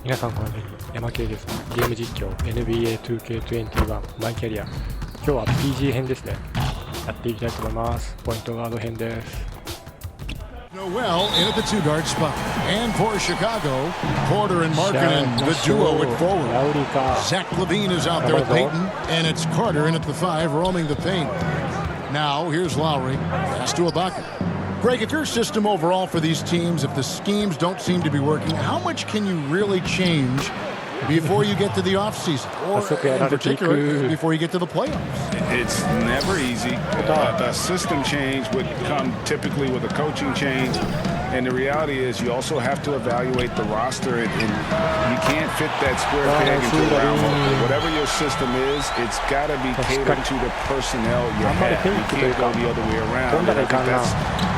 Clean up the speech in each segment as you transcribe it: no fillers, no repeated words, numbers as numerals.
皆さんこんにちは、やまけいです。ゲーム実況 Nba2K21 マイキャリア。今日は PG 編ですね。やっていきたいと思います。ポイントガード編です。Well in at the two-guard spot. And for Chicago, Porter and Markkanen, the duo at forward. Zach LaVine is out there with Payton, and it's Carter in at the 5, roaming the paint. Now, here's Lowry. Pass to Ibaka. Greg, if your system overall for these teams, if the schemes don't seem to be working, how much can you really change before you get to the offseason, or in particular, before you get to the playoffs? It's never easy. A system change would come typically with a coaching change. And the reality is you also have to evaluate the roster, and you can't fit that square peg into a round hole. Whatever your system is, it's got to be catered to the personnel you have. You can't go the other way around. And I think that's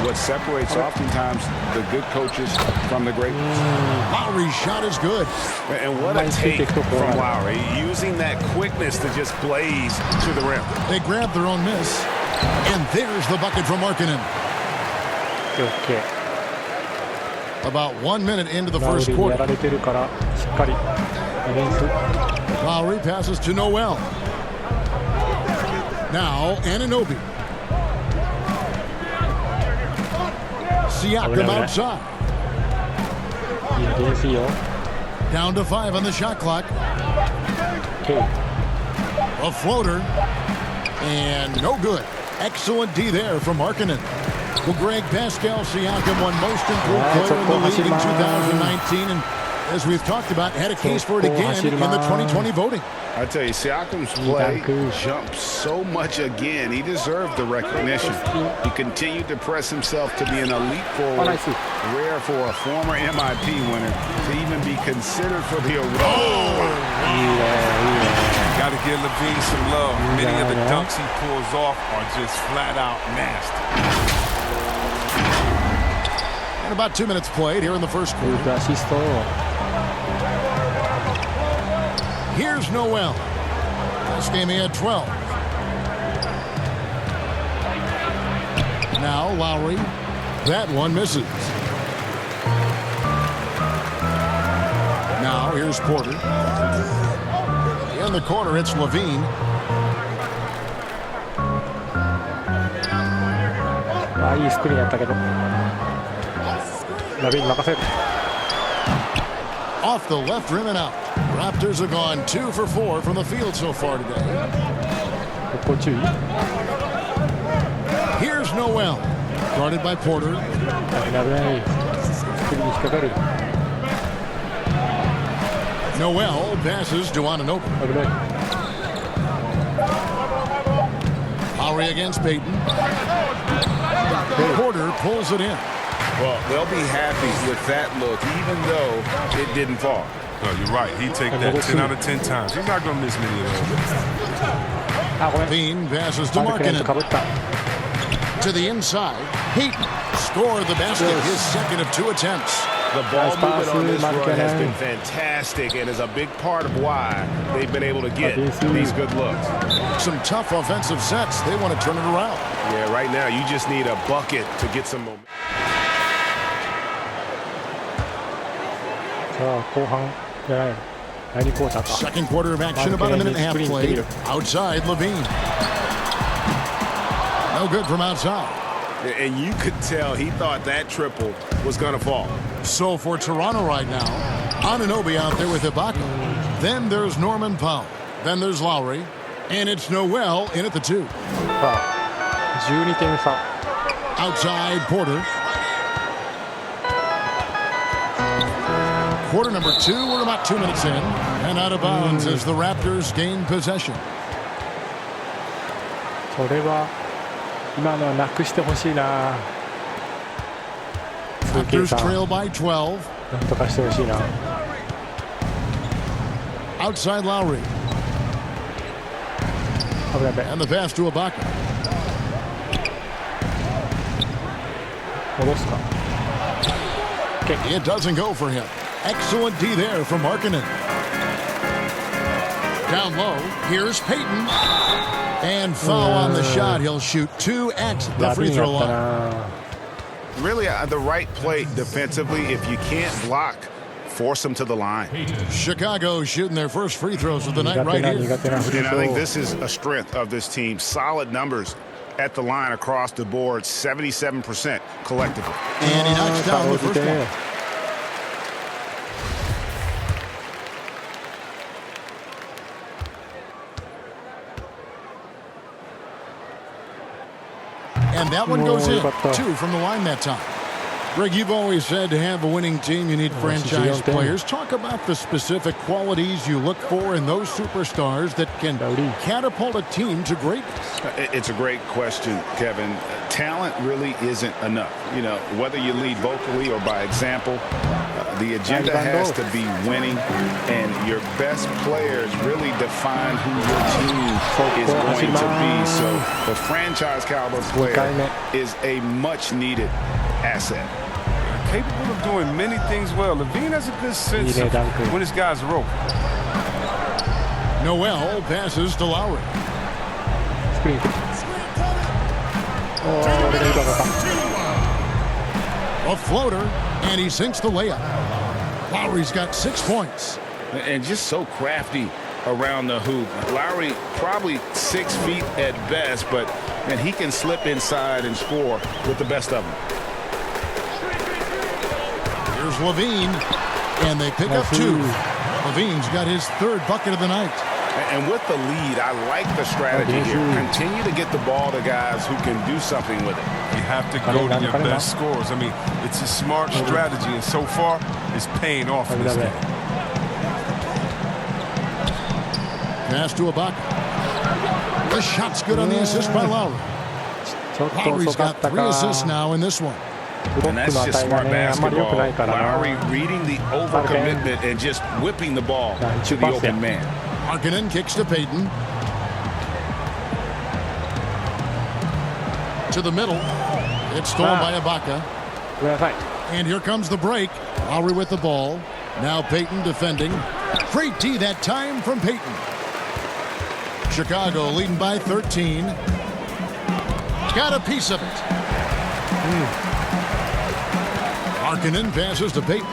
what separates oftentimes the good coaches from the great ones. Lowry's shot is good. And what a take from Lowry, using that quickness to just blaze to the rim. They grab their own miss, and there's the bucket from Markkanen. About 1 minute into the first quarter. Lowry passes to Noel. Now Anunoby. Siakam outside. Down to 5 on the shot clock. A floater. And no good. Excellent D there from Markkanen. Well, Greg, Pascal Siakam won Most Improved Player in the league in 2019, and as we've talked about, had a case for it again in the 2020 voting. I tell you, Siakam's play jumped so much again. He deserved the recognition. He continued to press himself to be an elite forward. Rare for a former MIP winner to even be considered for the award. Got to give LaVine some love. Many of the dunks he pulls off are just flat out nasty. And about 2 minutes played here in the first quarter. Here's Noel. This game he had 12. Now Lowry. That one misses. Now here's Porter. In the corner, it's LaVine. Off the left rim and out. Raptors have gone 2 for 4 from the field so far today. Here's Noel. Guarded by Porter. Noel passes to Anunoby. Lowry against Payton. Porter pulls it in. Well, they'll be happy with that look, even though it didn't fall. No, you're right. He'd take that 10 out of 10 times. He's not going to miss many of those. Bean passes to Markkanen. To the inside. Payton scored the basket, his second of 2 attempts. The ball movement on this run has been fantastic and is a big part of why they've been able to get these good looks. Some tough offensive sets. They want to turn it around. Yeah, right now you just need a bucket to get some momentum. Second quarter of action, about a minute and a half played. Outside, LaVine. No good from outside. And you could tell he thought that triple was going to fall. So for Toronto right now, Anunoby out there with Ibaka. Then there's Norman Powell. Then there's Lowry. And it's Noel in at the 2. Outside, Porter. Quarter number 2, we're about 2 minutes in. And out of bounds as the Raptors gain possession. Raptors trail by 12. Outside Lowry. And the pass to Ibaka. It doesn't go for him. Excellent D there from Markkanen. Down low, here's Payton. And foul on the shot. He'll shoot 2 at the free throw line. Really the right play defensively. If you can't block force them to the line. Chicago shooting their first free throws of the night right here. And I think this is a strength of this team. Solid numbers at the line across the board, 77% collectively. And he knocks down the first one. And that one goes in. 2 from the line that time. Greg, you've always said to have a winning team, you need franchise players. Talk about the specific qualities you look for in those superstars that can catapult a team to greatness. It's a great question, Kevin. Talent really isn't enough. You know, whether you lead vocally or by example, the agenda has to be winning, and your best players really define who your team is going to be. So the franchise caliber player is a much-needed asset. Capable of doing many things well. Levine has a good sense of when his guys roll. Noel passes to Lowry. A floater, and he sinks the layup. Lowry's got 6 points. And just so crafty around the hoop. Lowry probably 6 feet at best, but and he can slip inside and score with the best of them. Here's Levine, and they pick up 2. Levine's got his 3rd bucket of the night. And with the lead, I like the strategy here. Continue to get the ball to guys who can do something with it. You have to go to your best scorers. I mean, it's a smart strategy, and so far, it's paying off in this game. Pass to Ibaka. The shot's good on the assist by Lowry. Lowry's got 3 assists now in this one. And that's just smart basketball. Lowry reading the overcommitment and just whipping the ball to the open man. Markkanen kicks to Payton. To the middle. It's stolen by Ibaka. And here comes the break. Lowry with the ball. Now Payton defending. Great D that time from Payton. Chicago leading by 13. Got a piece of it. Markkanen passes to Payton.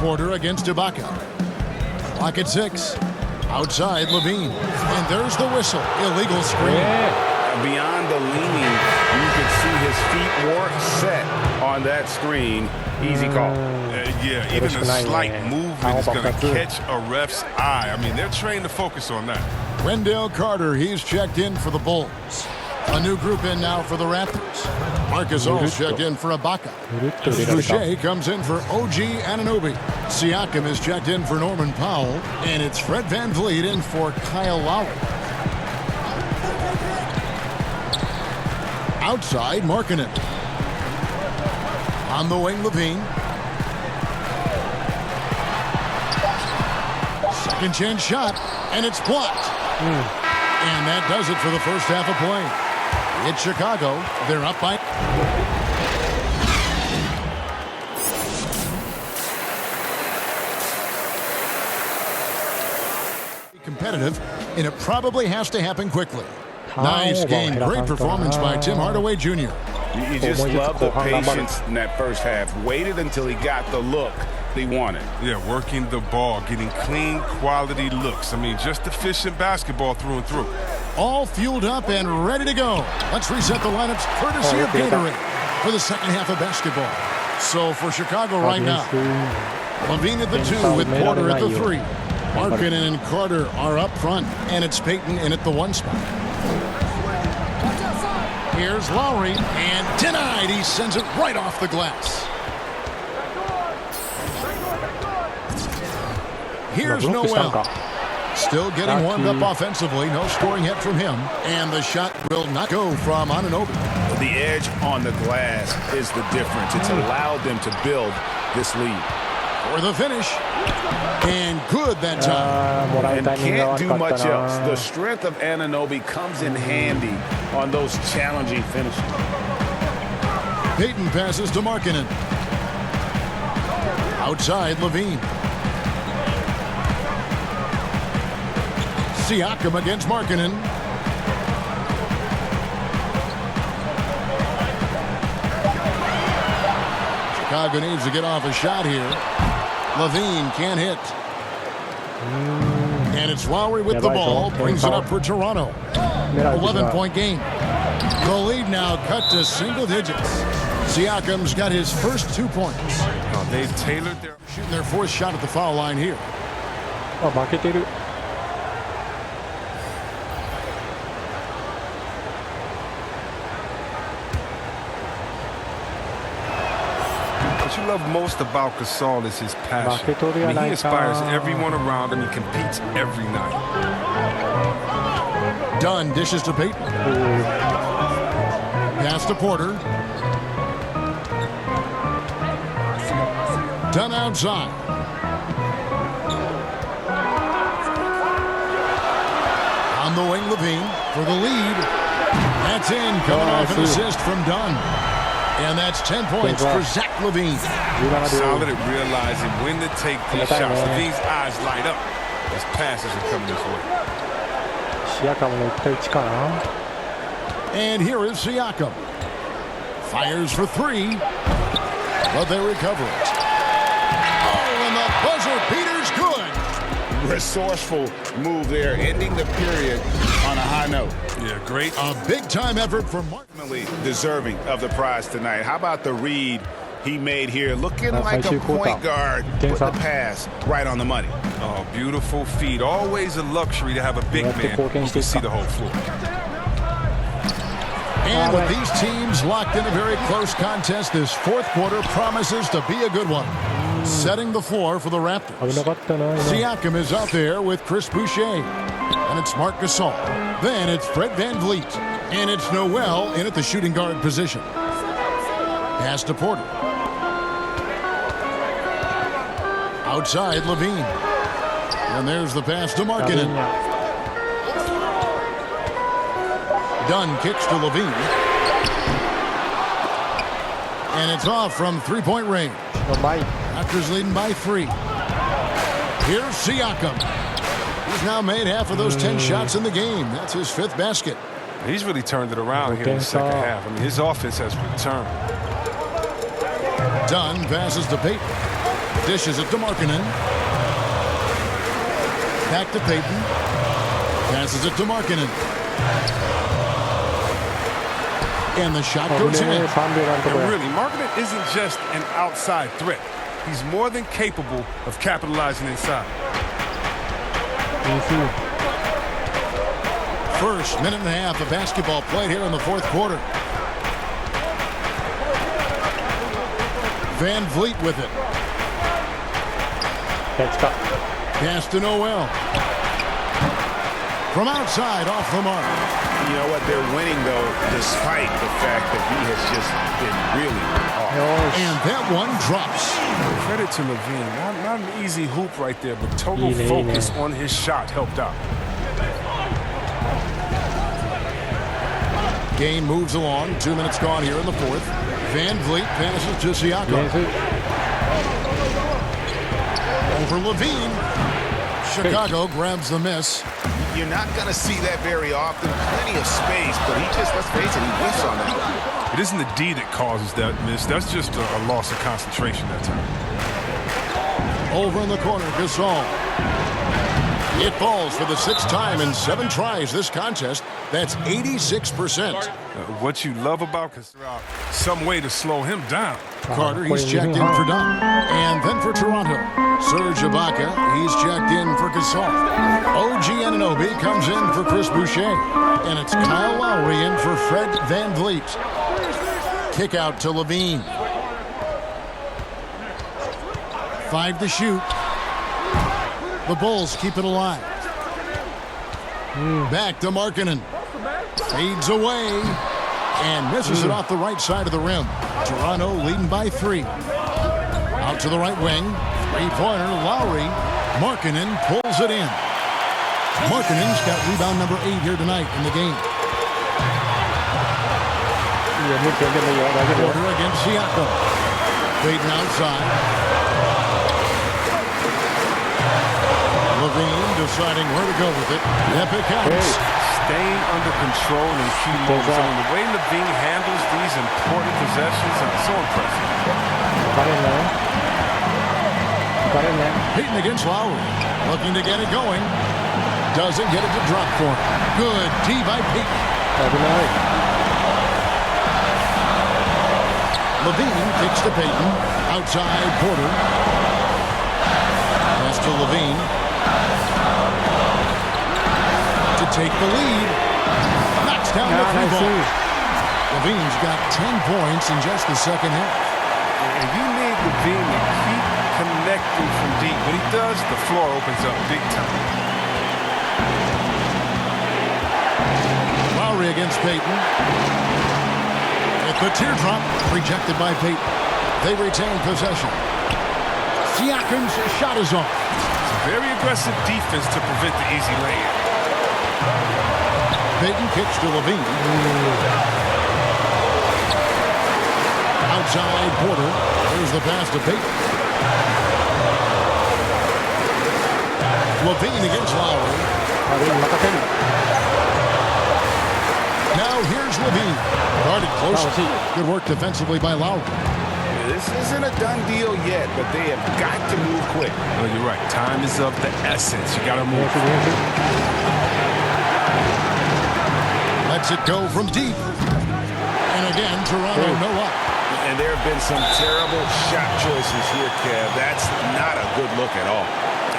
Porter against Ibaka. Clock at 6. Outside Levine. And there's the whistle. Illegal screen. Beyond the leaning, you could see his feet weren't set on that screen. Easy call. Yeah, even a slight movement is going to catch a ref's eye. I mean, they're trained to focus on that. Wendell Carter, he's checked in for the Bulls. A new group in now for the Raptors. Marcus All's checked in for Ibaka. Boucher comes in for OG Anunoby. Siakam is checked in for Norman Powell. And it's Fred VanVleet in for Kyle Lowry. Outside, Markkanen. On the wing, Levine. Second chance shot, and it's blocked. And that does it for the first half of play. It's Chicago. They're up by... competitive, and it probably has to happen quickly. Nice game. Great performance by Tim Hardaway Jr. You just love the patience in that first half. Waited until he got the look he wanted. Yeah, working the ball, getting clean, quality looks. I mean, just efficient basketball through and through. All fueled up and ready to go. Let's reset the lineups courtesy of Gatorade for the second half of basketball. So for Chicago right now, Levine at the 2 with Porter at the 3. Markkanen and Carter are up front, and it's Payton in at the 1 spot. Here's Lowry, and denied. He sends it right off the glass. Here's Noel. Still getting warmed up offensively. No scoring yet from him. And the shot will not go from Anunoby. The edge on the glass is the difference. It's allowed them to build this lead. For the finish. And good that time. And can't do much else. The strength of Anunoby comes in handy on those challenging finishes. Payton passes to Markkanen. Outside, Levine. Siakam against Markkanen. Chicago needs to get off a shot here. Levine can't hit. And it's Lowry with the ball. Brings it up for Toronto. 11-point game. The lead now cut to single digits. Siakam's got his first 2 points. Oh, they've tailored their... Shooting their fourth shot at the foul line here. あ、負けてる。What you love most about Gasol is his passion. I mean, he inspires everyone around him. He competes every night. Dunn dishes to Peyton. Pass to Porter. Dunn outside. On the wing, Levine for the lead. That's in, coming off an assist from Dunn. And that's 10 points for Zach Levine. Solid at realizing when to take these shots. Levine's eyes light up. His passes are coming this way. Siakam の1対1かな。 And here is Siakam. Fires for 3. But they recover it. Oh, and the buzzer beater's good. Resourceful move there, ending the period on a high note. Yeah, great. A big-time effort from Martin. Deserving of the prize tonight. How about the read he made here? Looking like a point guard. Put the pass right on the money. Oh, beautiful feed. Always a luxury to have a big man who can see the whole floor. And with these teams locked in a very close contest, this fourth quarter promises to be a good one. Setting the floor for the Raptors. Siakam is out there with Chris Boucher. And it's Marc Gasol. Then it's Fred VanVleet. And it's Noel in at the shooting guard position. Pass to Porter. Outside, Levine. And there's the pass to Markkanen. Dunn kicks to Levine. And it's off from three-point range. Raptors leading by 3. Here's Siakam. He's now made half of those 10 shots in the game. That's his 5th basket. He's really turned it around here in the second half. I mean, his offense has returned. Dunn passes to Peyton. Dishes it to Markkanen. Back to Peyton. Passes it to Markkanen. And the shot goes in. And really, Markkanen isn't just an outside threat. He's more than capable of capitalizing inside. First minute and a half of basketball played here in the fourth quarter. VanVleet with it. Pass to Noel. From outside, off the mark. You know what? They're winning, though, despite the fact that he has just been really off. And that one drops. Credit to Levine. Not an easy hoop right there, but total focus on his shot helped out. Game moves along. 2 minutes gone here in the fourth. VanVleet passes to Siakam. Over Levine. Chicago grabs the miss. You're not going to see that very often. Plenty of space, but he just, let's face it, he whiffs on that. It isn't the D that causes that miss. That's just a loss of concentration that time. Over in the corner, Gasol. It falls for the 6th time in 7 tries this contest. That's 86%. What you love about Gasol, some way to slow him down. Carter, he's checked in for Dunn. And then for Toronto, Serge Ibaka, he's checked in for Gasol. OG Anunoby comes in for Chris Boucher. And it's Kyle Lowry in for Fred VanVleet. Kick out to Levine. 5 to shoot. The Bulls keep it alive. Back to Markkanen. Fades away. And misses it off the right side of the rim. Toronto leading by 3. Out to the right wing. 3-pointer, Lowry. Markkanen pulls it in. Markkanen's got rebound number 8 here tonight in the game. Porter against Siakam. Peyton outside. Levine deciding where to go with it. Epic outs. Staying under control in key moments. I mean, the way Levine handles these important possessions is so impressive. Payton against Lowry. Looking to get it going. Doesn't get it to drop for him. Good D by Payton. Levine kicks to Payton. Outside Porter. Pass to Levine. To take the lead. Knocks down the free ball. Levine's got 10 points in just the second half. And you need Levine to keep connecting from deep. When he does, the floor opens up big time. Lowry against Payton. At the teardrop, rejected by Payton. They retain possession. Siakam's shot is off. Very aggressive defense to prevent the easy layup. Payton kicks to Levine. Outside Porter. Here's the pass to Payton. Levine against Lowry. Now here's Levine. Guarded close. Good work defensively by Lowry. This isn't a done deal yet, but they have got to move quick. Well, you're right. Time is of the essence. You got to move. Lets it go from deep. And again, Toronto no up. And there have been some terrible shot choices here, Kev. That's not a good look at all.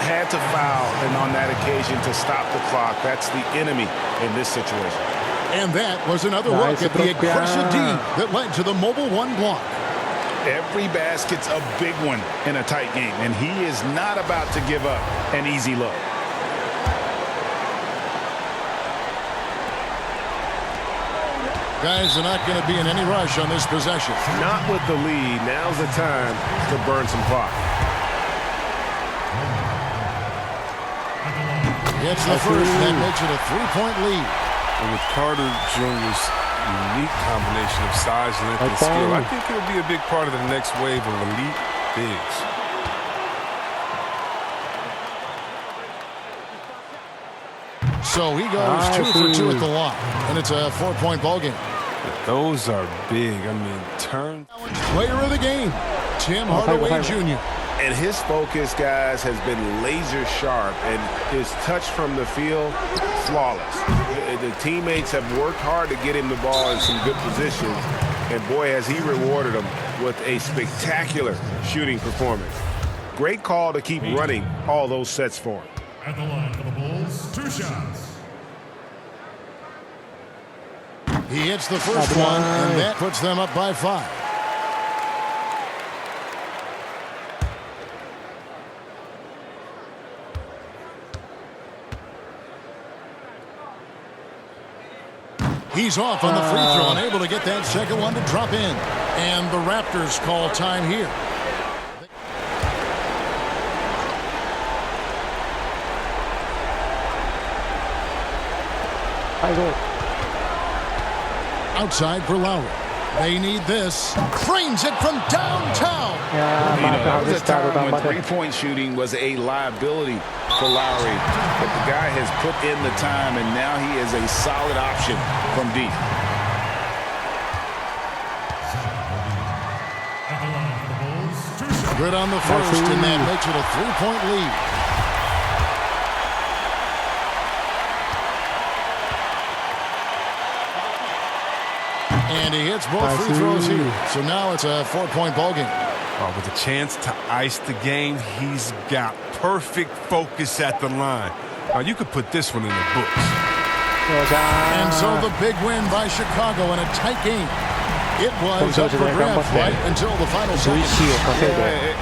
Had to foul, and on that occasion to stop the clock. That's the enemy in this situation. And that was another look at the aggressive D that led to the mobile one block. Every basket's a big one in a tight game, and he is not about to give up an easy look. Guys are not going to be in any rush on this possession. Not with the lead. Now's the time to burn some clock. Gets the first, that makes it a three-point lead. And with Carter Jr.'s unique combination of size, length, and skill, I think he'll be a big part of the next wave of elite bigs. So he goes 2 for 2 at the line, and it's a 4-point ball game. Those are big. I mean, turn. Player of the game, Tim Hardaway Jr. And his focus, guys, has been laser sharp, and his touch from the field, flawless. The teammates have worked hard to get him the ball in some good positions, and boy, has he rewarded them with a spectacular shooting performance. Great call to keep running all those sets for him. At the line for the Bulls, 2 shots. He hits the first one, and that puts them up by 5. He's off on the free throw, unable to get that second one to drop in. And the Raptors call time here. Outside for Lowry. They need this. Frames it from downtown. That was a time when three-point shooting was a liability for Lowry. But the guy has put in the time, and now he is a solid option from deep. Good on the first, and that makes it a 3-point lead. And he hits both free throws here. So now it's a 4-point ball game. With a chance to ice the game, he's got perfect focus at the line. Now, you could put this one in the books. And so the big win by Chicago in a tight game. It was up for grabs right until the final seconds.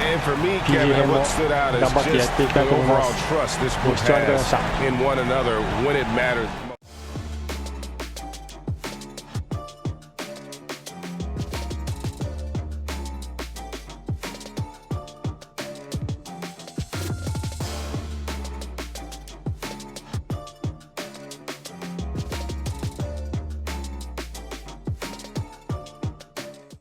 And for me, Kevin, what stood out is just the overall trust this group has in one another when it matters.